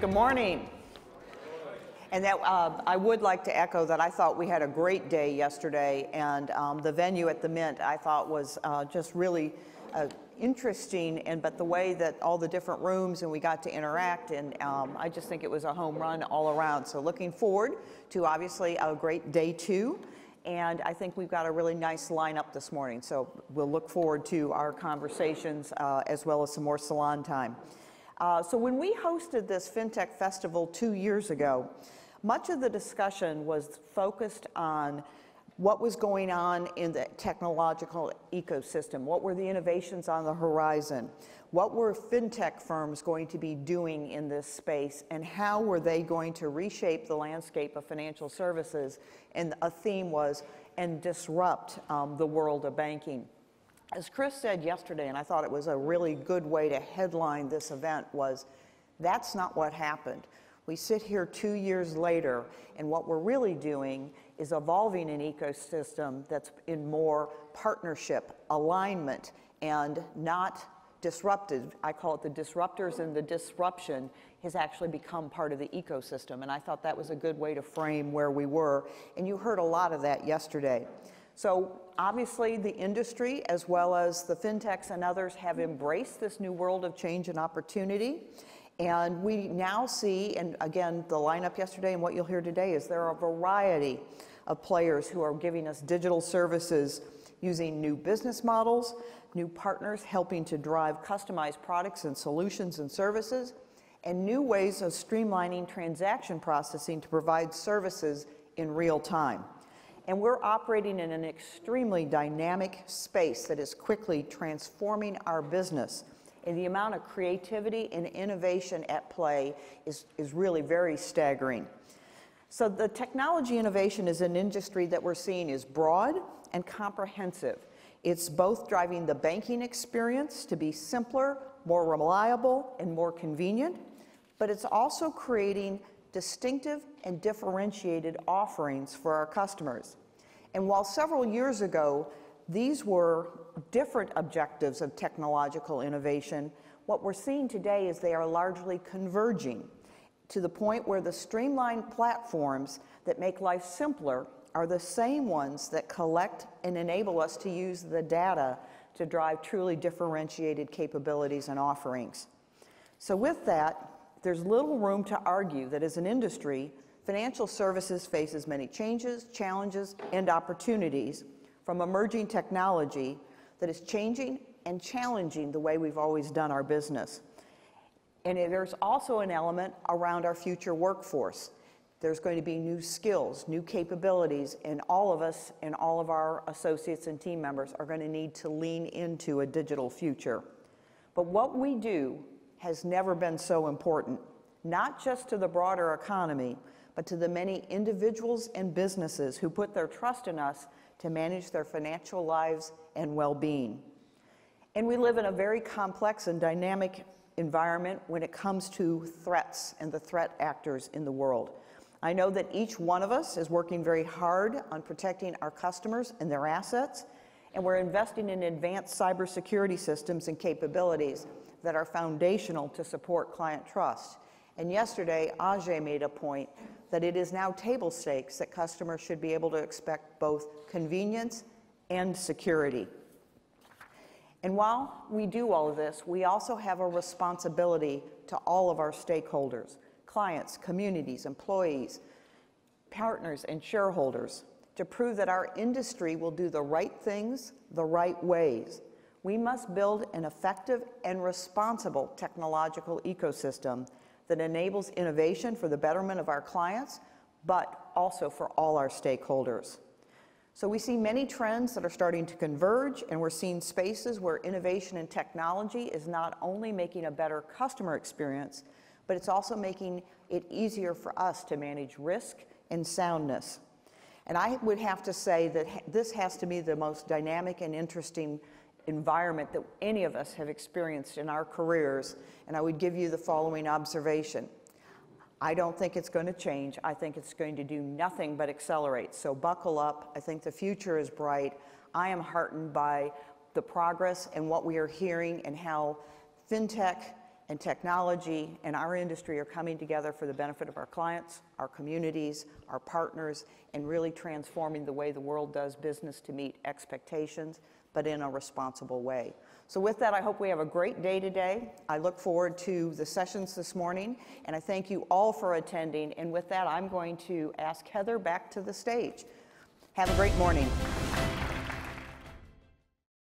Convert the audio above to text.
Good morning. And that I would like to echo that I thought we had a great day yesterday, and the venue at the Mint I thought was just really interesting, but the way that all the different rooms and we got to interact, and I just think it was a home run all around. So looking forward to obviously a great day two, and I think we've got a really nice lineup this morning. So we'll look forward to our conversations as well as some more salon time. So when we hosted this FinTech Festival 2 years ago, much of the discussion was focused on what was going on in the technological ecosystem, what were the innovations on the horizon, what were FinTech firms going to be doing in this space, and how were they going to reshape the landscape of financial services, and a theme was, and disrupt the world of banking. As Chris said yesterday, and I thought it was a really good way to headline this event, was that's not what happened. We sit here 2 years later, and what we're really doing is evolving an ecosystem that's in more partnership, alignment, and not disrupted. I call it the disruptors, and the disruption has actually become part of the ecosystem. And I thought that was a good way to frame where we were. And you heard a lot of that yesterday. So obviously the industry, as well as the fintechs and others, have embraced this new world of change and opportunity. And we now see, and again, the lineup yesterday and what you'll hear today is there are a variety of players who are giving us digital services using new business models, new partners helping to drive customized products and solutions and services, and new ways of streamlining transaction processing to provide services in real time. And we're operating in an extremely dynamic space that is quickly transforming our business. And the amount of creativity and innovation at play is really very staggering. So the technology innovation is an industry that we're seeing is broad and comprehensive. It's both driving the banking experience to be simpler, more reliable, and more convenient, but it's also creating distinctive and differentiated offerings for our customers. And while several years ago, these were different objectives of technological innovation, what we're seeing today is they are largely converging to the point where the streamlined platforms that make life simpler are the same ones that collect and enable us to use the data to drive truly differentiated capabilities and offerings. So with that, there's little room to argue that as an industry, financial services faces many changes, challenges, and opportunities from emerging technology that is changing and challenging the way we've always done our business. And there's also an element around our future workforce. There's going to be new skills, new capabilities, and all of us and all of our associates and team members are going to need to lean into a digital future. But what we do has never been so important, not just to the broader economy, but to the many individuals and businesses who put their trust in us to manage their financial lives and well-being. And we live in a very complex and dynamic environment when it comes to threats and the threat actors in the world. I know that each one of us is working very hard on protecting our customers and their assets, and we're investing in advanced cybersecurity systems and capabilities that are foundational to support client trust. And yesterday, Ajay made a point that it is now table stakes that customers should be able to expect both convenience and security. And while we do all of this, we also have a responsibility to all of our stakeholders, clients, communities, employees, partners, and shareholders, to prove that our industry will do the right things the right ways. We must build an effective and responsible technological ecosystem that enables innovation for the betterment of our clients, but also for all our stakeholders. So we see many trends that are starting to converge, and we're seeing spaces where innovation and technology is not only making a better customer experience, but it's also making it easier for us to manage risk and soundness. And I would have to say that this has to be the most dynamic and interesting environment that any of us have experienced in our careers, and I would give you the following observation. I don't think it's going to change. I think it's going to do nothing but accelerate. So buckle up. I think the future is bright. I am heartened by the progress and what we are hearing and how FinTech and technology and our industry are coming together for the benefit of our clients, our communities, our partners, and really transforming the way the world does business to meet expectations, but in a responsible way. So with that, I hope we have a great day today. I look forward to the sessions this morning, and I thank you all for attending. And with that, I'm going to ask Heather back to the stage. Have a great morning.